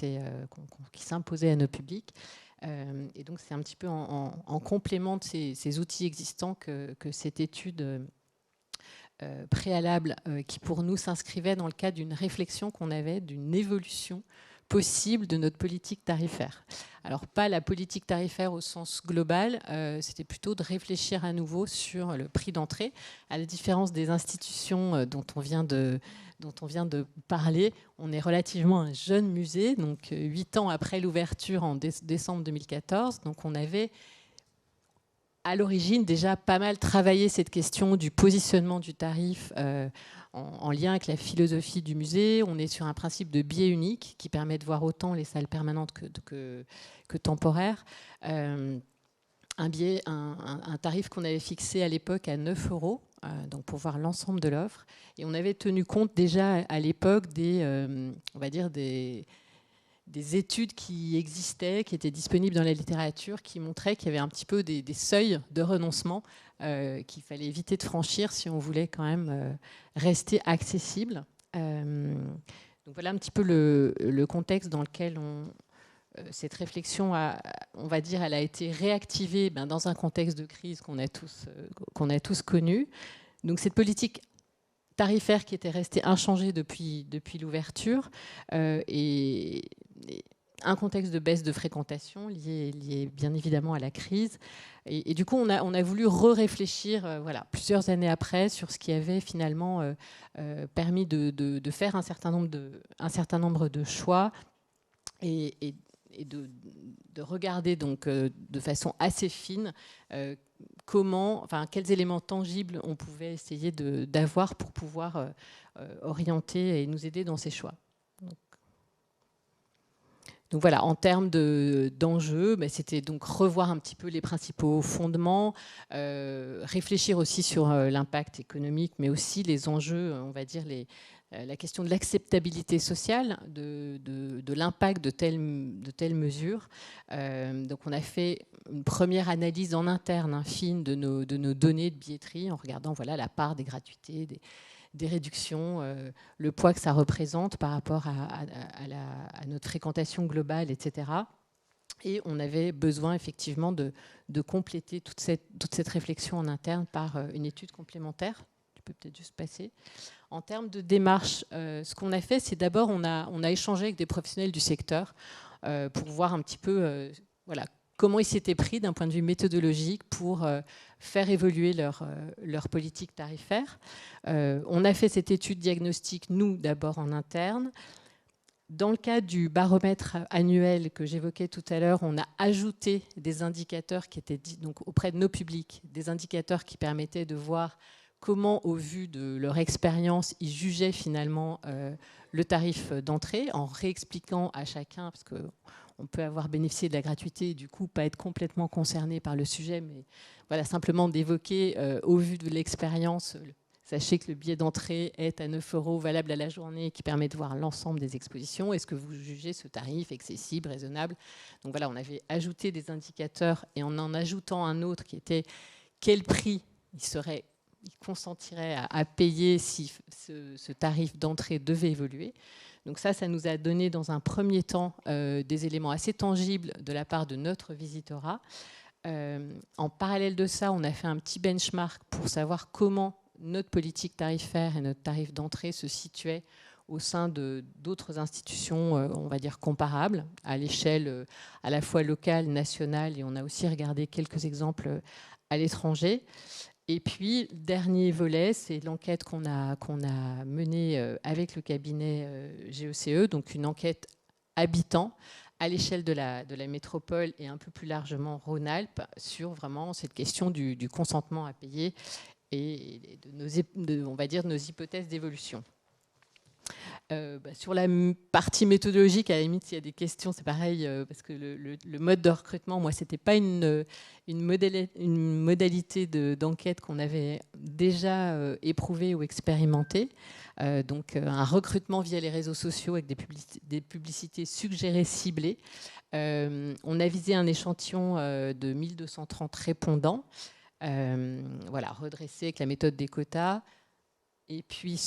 s'imposaient à nos publics. Et donc, c'est un petit peu en complément de ces outils existants que cette étude préalable, qui pour nous s'inscrivait dans le cadre d'une réflexion qu'on avait, d'une évolution possible de notre politique tarifaire. Alors, pas la politique tarifaire au sens global, c'était plutôt de réfléchir à nouveau sur le prix d'entrée, à la différence des institutions dont on vient de parler. On est relativement un jeune musée, donc 8 ans après l'ouverture en décembre 2014. Donc, on avait à l'origine déjà pas mal travaillé cette question du positionnement du tarif en lien avec la philosophie du musée. On est sur un principe de biais unique qui permet de voir autant les salles permanentes que temporaires. Un tarif qu'on avait fixé à l'époque à 9 €, donc pour voir l'ensemble de l'offre. Et on avait tenu compte déjà à l'époque on va dire des études qui existaient, qui étaient disponibles dans la littérature, qui montraient qu'il y avait un petit peu des seuils de renoncement qu'il fallait éviter de franchir si on voulait quand même rester accessible. Donc voilà un petit peu le contexte dans lequel cette réflexion, on va dire, elle a été réactivée dans un contexte de crise qu'on a tous connu. Donc cette politique tarifaire qui était restée inchangée depuis l'ouverture et un contexte de baisse de fréquentation lié bien évidemment à la crise. Et du coup, on a voulu réfléchir plusieurs années après sur ce qui avait finalement permis de faire un certain nombre de choix et de regarder donc de façon assez fine quels éléments tangibles on pouvait essayer d'avoir pour pouvoir orienter et nous aider dans ces choix. Donc voilà, en termes d'enjeux, c'était donc revoir un petit peu les principaux fondements, réfléchir aussi sur l'impact économique, mais aussi les enjeux, on va dire la question de l'acceptabilité sociale, de l'impact de telles mesures. Donc on a fait une première analyse en interne, fine, de nos données de billetterie, en regardant la part des gratuités, des réductions, le poids que ça représente par rapport à notre fréquentation globale, etc. Et on avait besoin effectivement de compléter toute cette réflexion en interne par une étude complémentaire. Tu peux peut-être juste passer. En termes de démarche, ce qu'on a fait, c'est d'abord on a échangé avec des professionnels du secteur pour voir un petit peu comment ils s'étaient pris d'un point de vue méthodologique pour faire évoluer leur politique tarifaire. On a fait cette étude diagnostique, nous, d'abord en interne. Dans le cadre du baromètre annuel que j'évoquais tout à l'heure, on a ajouté des indicateurs qui étaient donc auprès de nos publics, des indicateurs qui permettaient de voir comment, au vu de leur expérience, ils jugeaient finalement le tarif d'entrée, en réexpliquant à chacun, parce qu'on peut avoir bénéficié de la gratuité et du coup pas être complètement concerné par le sujet, mais simplement d'évoquer, au vu de l'expérience, Sachez que le billet d'entrée est à 9 € valable à la journée et qui permet de voir l'ensemble des expositions. Est-ce que vous jugez ce tarif accessible, raisonnable? Donc voilà, on avait ajouté des indicateurs et en ajoutant un autre qui était quel prix il consentirait à payer si ce tarif d'entrée devait évoluer. Donc ça nous a donné dans un premier temps des éléments assez tangibles de la part de notre visitorat. En parallèle de ça, on a fait un petit benchmark pour savoir comment notre politique tarifaire et notre tarif d'entrée se situaient au sein d'autres institutions, on va dire, comparables, à l'échelle à la fois locale, nationale, et on a aussi regardé quelques exemples à l'étranger. Et puis, dernier volet, c'est l'enquête qu'on a menée avec le cabinet GECE, donc une enquête habitant à l'échelle de la métropole et un peu plus largement Rhône-Alpes sur vraiment cette question du consentement à payer et on va dire, de nos hypothèses d'évolution. Sur la partie méthodologique, à la limite, s'il y a des questions, c'est pareil, parce que le mode de recrutement, moi, c'était pas une modalité d'enquête qu'on avait déjà éprouvée ou expérimentée. Donc, un recrutement via les réseaux sociaux avec des publicités suggérées, ciblées. On a visé un échantillon de 1230 répondants, voilà, redressé avec la méthode des quotas. Et puis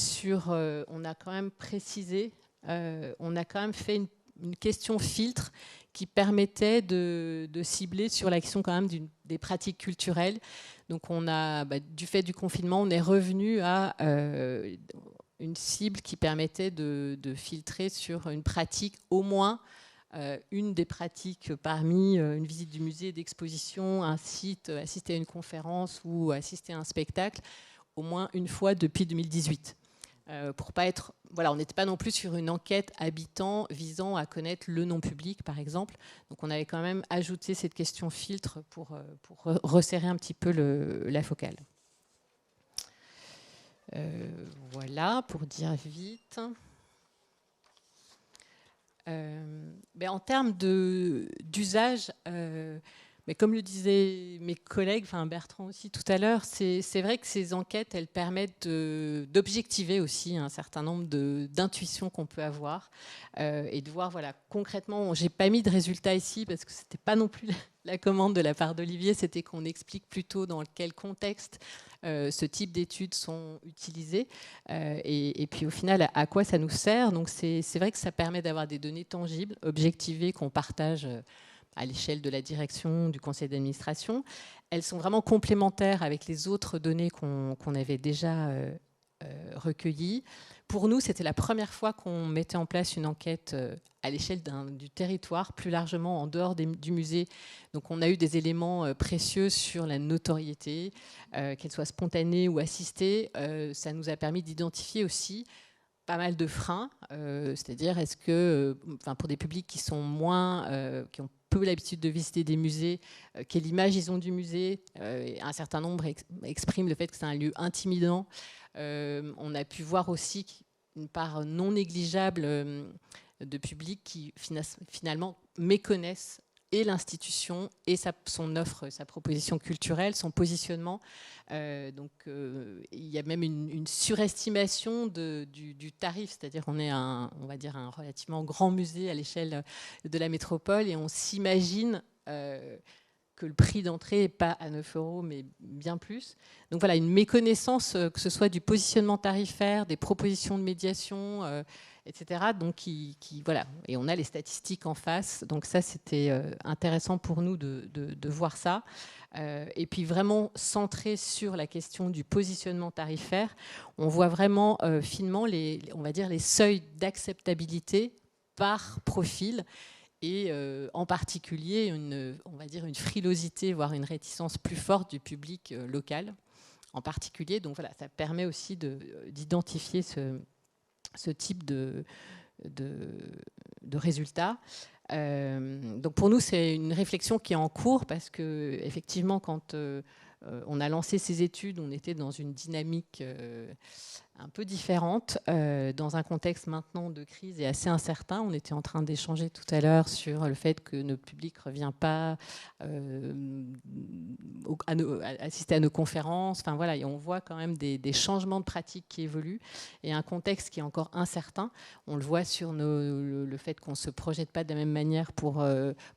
on a quand même précisé, on a quand même fait une question filtre qui permettait de cibler sur la question quand même des pratiques culturelles. Donc on a, du fait du confinement, on est revenu à une cible qui permettait de filtrer sur une pratique, au moins une des pratiques parmi une visite du musée, d'exposition, un site, assister à une conférence ou assister à un spectacle, au moins une fois depuis 2018. Pour pas être, voilà, on n'était pas non plus sur une enquête habitant visant à connaître le nom public, par exemple. Donc on avait quand même ajouté cette question filtre pour resserrer un petit peu la focale. Voilà, pour dire vite. En termes d'usage, mais comme le disaient mes collègues, enfin Bertrand aussi tout à l'heure, c'est vrai que ces enquêtes, elles permettent d'objectiver aussi un certain nombre d'intuitions qu'on peut avoir et de voir, voilà, concrètement, j'ai pas mis de résultats ici parce que c'était pas non plus la commande de la part d'Olivier, c'était qu'on explique plutôt dans quel contexte ce type d'études sont utilisées et puis au final à quoi ça nous sert. Donc c'est vrai que ça permet d'avoir des données tangibles, objectivées, qu'on partage à l'échelle de la direction, du conseil d'administration. Elles sont vraiment complémentaires avec les autres données qu'on avait déjà recueillies. Pour nous, c'était la première fois qu'on mettait en place une enquête à l'échelle du territoire, plus largement en dehors du musée. Donc on a eu des éléments précieux sur la notoriété, qu'elle soit spontanée ou assistée. Ça nous a permis d'identifier aussi pas mal de freins, c'est-à-dire est-ce que, pour des publics qui sont qui ont peu l'habitude de visiter des musées, quelle image ils ont du musée, un certain nombre expriment le fait que c'est un lieu intimidant. On a pu voir aussi une part non négligeable de publics qui finalement méconnaissent et l'institution et son offre, sa proposition culturelle, son positionnement. Donc il y a même une surestimation du tarif, c'est-à-dire qu'on est on va dire un relativement grand musée à l'échelle de la métropole et on s'imagine que le prix d'entrée n'est pas à 9 € mais bien plus. Donc voilà, une méconnaissance que ce soit du positionnement tarifaire, des propositions de médiation, etc. Donc voilà, et on a les statistiques en face. Donc ça, c'était intéressant pour nous de voir ça. Et puis vraiment centré sur la question du positionnement tarifaire, on voit vraiment finement on va dire les seuils d'acceptabilité par profil. Et en particulier, on va dire une frilosité, voire une réticence plus forte du public local en particulier. Donc voilà, ça permet aussi d'identifier ce type de résultats. Donc pour nous, c'est une réflexion qui est en cours parce que effectivement, quand on a lancé ces études, on était dans une dynamique un peu différente, dans un contexte maintenant de crise et assez incertain. On était en train d'échanger tout à l'heure sur le fait que notre public ne revient pas assister à nos conférences. Enfin, voilà, et on voit quand même des changements de pratiques qui évoluent et un contexte qui est encore incertain. On le voit sur le fait qu'on ne se projette pas de la même manière pour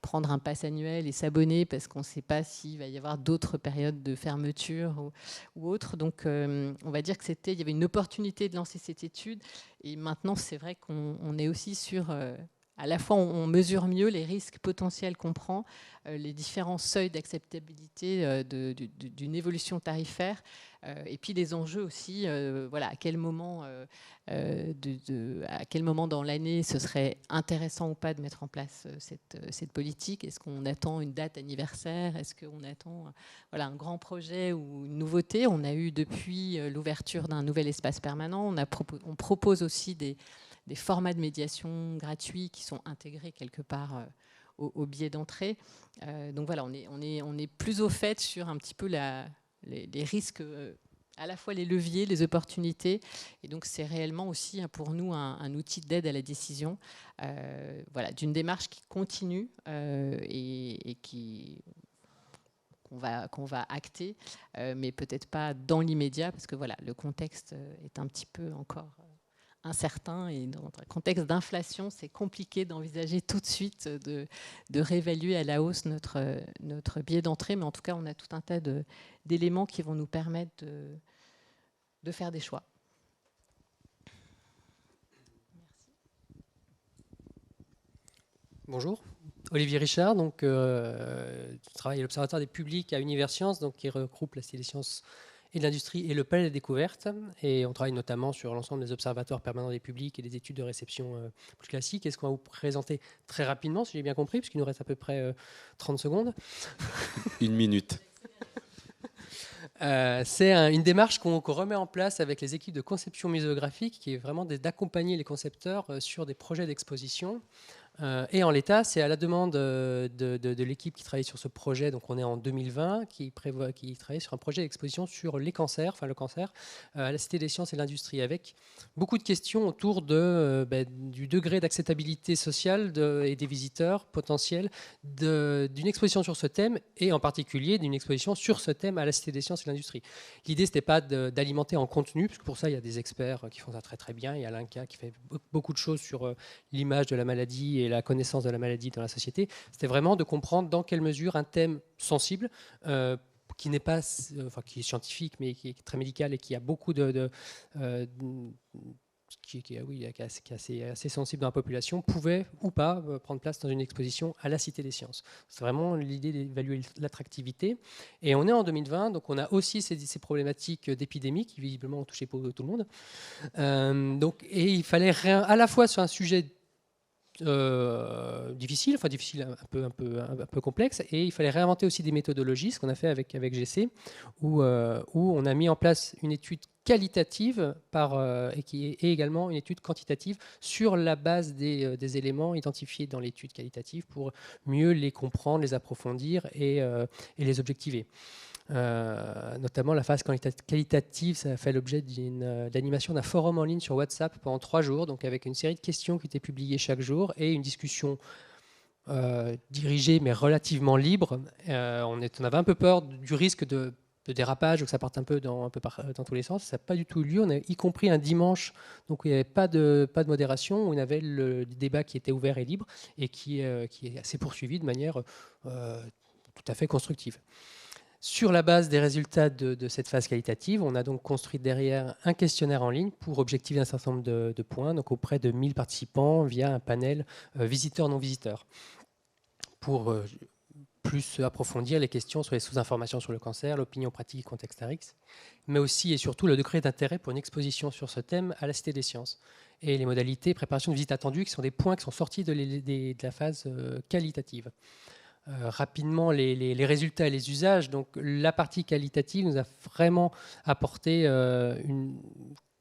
prendre un pass annuel et s'abonner parce qu'on ne sait pas s'il va y avoir d'autres périodes de fermeture ou autres. Donc, on va dire qu'il y avait une opportunité de lancer cette étude. Et maintenant, c'est vrai qu'on est aussi sur... à la fois, on mesure mieux les risques potentiels qu'on prend, les différents seuils d'acceptabilité d'une évolution tarifaire, et puis les enjeux aussi, voilà, à quel moment dans l'année ce serait intéressant ou pas de mettre en place cette politique. Est-ce qu'on attend une date anniversaire? Est-ce qu'on attend voilà, un grand projet ou une nouveauté? On a eu depuis l'ouverture d'un nouvel espace permanent, on propose aussi des formats de médiation gratuits qui sont intégrés quelque part au biais d'entrée. Donc voilà, on est plus au fait sur un petit peu les risques, à la fois les leviers, les opportunités. Et donc c'est réellement aussi pour nous un outil d'aide à la décision, voilà, d'une démarche qui continue et qu'on va acter, mais peut-être pas dans l'immédiat, parce que voilà, le contexte est un petit peu encore... incertain, et dans un contexte d'inflation, c'est compliqué d'envisager tout de suite de réévaluer à la hausse notre billet d'entrée, mais en tout cas, on a tout un tas d'éléments qui vont nous permettre de faire des choix. Merci. Bonjour, Olivier Richard, donc, je travaille à l'Observatoire des publics à Universcience, donc, qui regroupe la Cité des sciences et de l'industrie et le Palais des découvertes. Et on travaille notamment sur l'ensemble des observatoires permanents des publics et des études de réception plus classiques. Et ce qu'on va vous présenter très rapidement, si j'ai bien compris, puisqu'il nous reste à peu près 30 secondes. 1 minute. C'est une démarche qu'on remet en place avec les équipes de conception muséographique, qui est vraiment d'accompagner les concepteurs sur des projets d'exposition. Et en l'état, c'est à la demande de l'équipe qui travaille sur ce projet, donc on est en 2020, qui travaille sur un projet d'exposition sur les cancers, enfin le cancer, à la Cité des sciences et de l'industrie, avec beaucoup de questions autour du degré d'acceptabilité sociale et des visiteurs potentiels d'une exposition sur ce thème, et en particulier d'une exposition sur ce thème à la Cité des sciences et de l'industrie. L'idée, c'était pas d'alimenter en contenu, parce que pour ça, il y a des experts qui font ça très très bien. Il y a l'INCA qui fait beaucoup de choses sur l'image de la maladie et la connaissance de la maladie dans la société. C'était vraiment de comprendre dans quelle mesure un thème sensible, qui n'est pas, qui est scientifique, mais qui est très médical et qui a beaucoup qui est assez sensible dans la population, pouvait ou pas prendre place dans une exposition à la Cité des sciences. C'est vraiment l'idée d'évaluer l'attractivité. Et on est en 2020, donc on a aussi ces problématiques d'épidémie qui visiblement ont touché tout le monde. Et il fallait à la fois sur un sujet difficile un peu complexe, et il fallait réinventer aussi des méthodologies, ce qu'on a fait avec GC, où on a mis en place une étude qualitative et également une étude quantitative sur la base des éléments identifiés dans l'étude qualitative pour mieux les comprendre, les approfondir et les objectiver. Notamment la phase qualitative, ça a fait l'objet d'animation d'un forum en ligne sur WhatsApp pendant 3 jours, donc avec une série de questions qui étaient publiées chaque jour et une discussion dirigée mais relativement libre. On avait un peu peur du risque de dérapage, ou que ça parte un peu dans tous les sens. Ça n'a pas du tout eu lieu. On a y compris un dimanche, donc où il n'y avait pas de modération, où on avait le débat qui était ouvert et libre et qui s'est poursuivi de manière tout à fait constructive. Sur la base des résultats de cette phase qualitative, on a donc construit derrière un questionnaire en ligne pour objectiver un certain nombre de points, donc auprès de 1000 participants via un panel visiteurs-non-visiteurs, pour plus approfondir les questions sur les sous-informations sur le cancer, l'opinion pratique et contexte à risque, mais aussi et surtout le degré d'intérêt pour une exposition sur ce thème à la Cité des sciences, et les modalités préparation de visite attendue, qui sont des points qui sont sortis de la phase qualitative. Rapidement les résultats et les usages. Donc, la partie qualitative nous a vraiment apporté une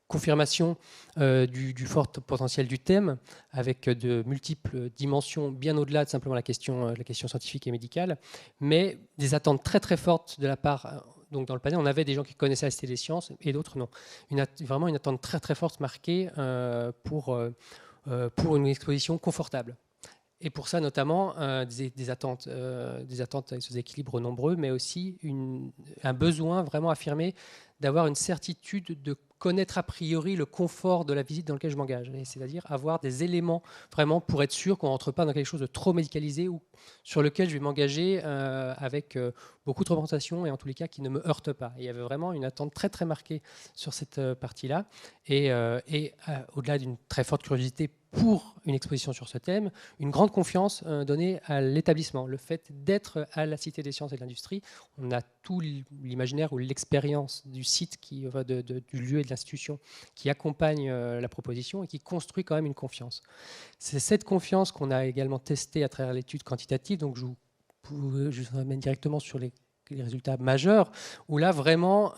confirmation du fort potentiel du thème, avec de multiples dimensions bien au-delà de simplement la question scientifique et médicale, mais des attentes très très fortes de la part Donc dans le panel, on avait des gens qui connaissaient la Cité des Sciences et d'autres non. Vraiment une attente très très forte marquée pour une exposition confortable. Et pour ça, notamment, des attentes avec ces équilibres nombreux, mais aussi un besoin vraiment affirmé d'avoir une certitude de connaître a priori le confort de la visite dans lequel je m'engage. C'est-à-dire avoir des éléments vraiment pour être sûr qu'on ne rentre pas dans quelque chose de trop médicalisé ou sur lequel je vais m'engager avec beaucoup de représentation et en tous les cas qui ne me heurte pas. Et il y avait vraiment une attente très très marquée sur cette partie-là. Et au-delà d'une très forte curiosité pour une exposition sur ce thème, une grande confiance donnée à l'établissement. Le fait d'être à la Cité des Sciences et de l'Industrie, on a tout l'imaginaire ou l'expérience du site, du lieu et de l'institution qui accompagne la proposition et qui construit quand même une confiance. C'est cette confiance qu'on a également testée à travers l'étude quantitative, donc je vous amène directement sur les résultats majeurs, où là vraiment,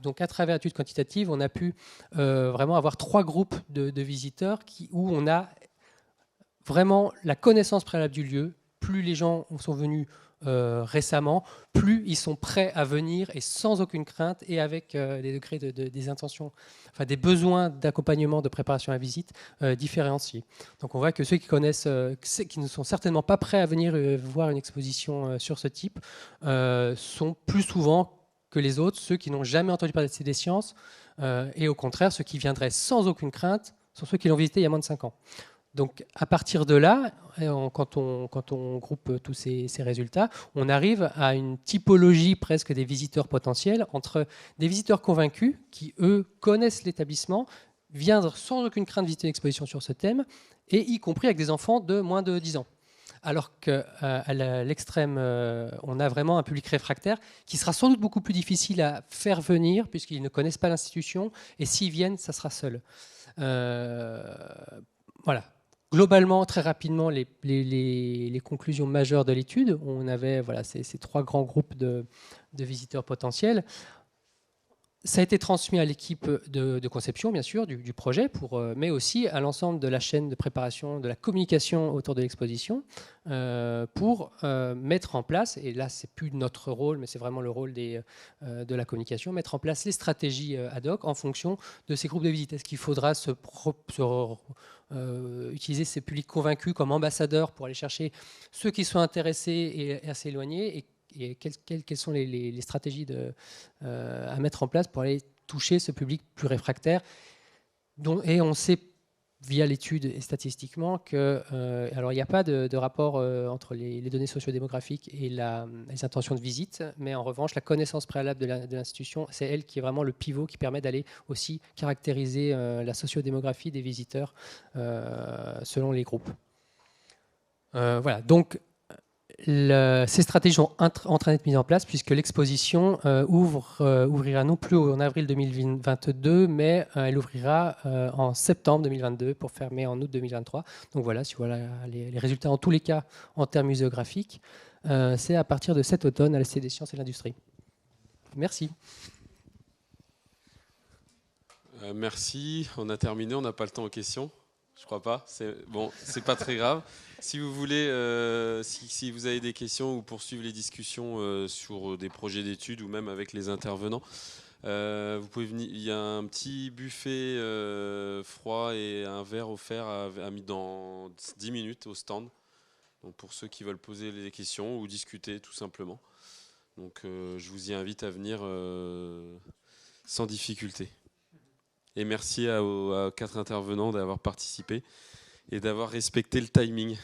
donc à travers l'étude quantitative, on a pu vraiment avoir 3 groupes de visiteurs où on a vraiment la connaissance préalable du lieu. Plus les gens sont venus récemment, plus ils sont prêts à venir et sans aucune crainte et avec des degrés des intentions, enfin des besoins d'accompagnement, de préparation à la visite différenciés. Donc on voit que ceux qui connaissent, qui ne sont certainement pas prêts à venir voir une exposition sur ce type, sont plus souvent que les autres, ceux qui n'ont jamais entendu parler des sciences, et au contraire, ceux qui viendraient sans aucune crainte sont ceux qui l'ont visité il y a moins de 5 ans. Donc, à partir de là, quand on groupe tous ces résultats, on arrive à une typologie presque des visiteurs potentiels entre des visiteurs convaincus qui, eux, connaissent l'établissement, viennent sans aucune crainte visiter une exposition sur ce thème, et y compris avec des enfants de moins de 10 ans. Alors qu'à l'extrême, on a vraiment un public réfractaire qui sera sans doute beaucoup plus difficile à faire venir puisqu'ils ne connaissent pas l'institution, et s'ils viennent, ça sera seul. Voilà. Globalement, très rapidement, les conclusions majeures de l'étude, on avait ces 3 grands groupes de visiteurs potentiels. Ça a été transmis à l'équipe de conception, bien sûr, du projet, mais aussi à l'ensemble de la chaîne de préparation, de la communication autour de l'exposition, pour mettre en place, et là, c'est plus notre rôle, mais c'est vraiment le rôle de la communication, mettre en place les stratégies ad hoc en fonction de ces groupes de visite. Est-ce qu'il faudra utiliser ces publics convaincus comme ambassadeurs pour aller chercher ceux qui sont intéressés et à s'éloigner, et quelles sont les stratégies à mettre en place pour aller toucher ce public plus réfractaire. Et on sait via l'étude et statistiquement que, alors il n'y a pas de rapport entre les données sociodémographiques et les intentions de visite, mais en revanche la connaissance préalable de l'institution, c'est elle qui est vraiment le pivot qui permet d'aller aussi caractériser la sociodémographie des visiteurs selon les groupes. Voilà, donc ces stratégies sont en train d'être mises en place puisque l'exposition ouvrira non plus en avril 2022, mais elle ouvrira en septembre 2022 pour fermer en août 2023. Donc voilà, si voilà les résultats en tous les cas en termes muséographiques, c'est à partir de cet automne à la Cité des Sciences et de l'Industrie. Merci. Merci, on a terminé, on n'a pas le temps aux questions. Je crois pas. Bon, c'est pas très grave. Si vous voulez, si vous avez des questions ou poursuivre les discussions sur des projets d'études ou même avec les intervenants, vous pouvez venir. Il y a un petit buffet froid et un verre offert mis dans 10 minutes au stand. Donc pour ceux qui veulent poser des questions ou discuter tout simplement. Donc je vous y invite à venir sans difficulté. Et merci aux 4 intervenants d'avoir participé et d'avoir respecté le timing.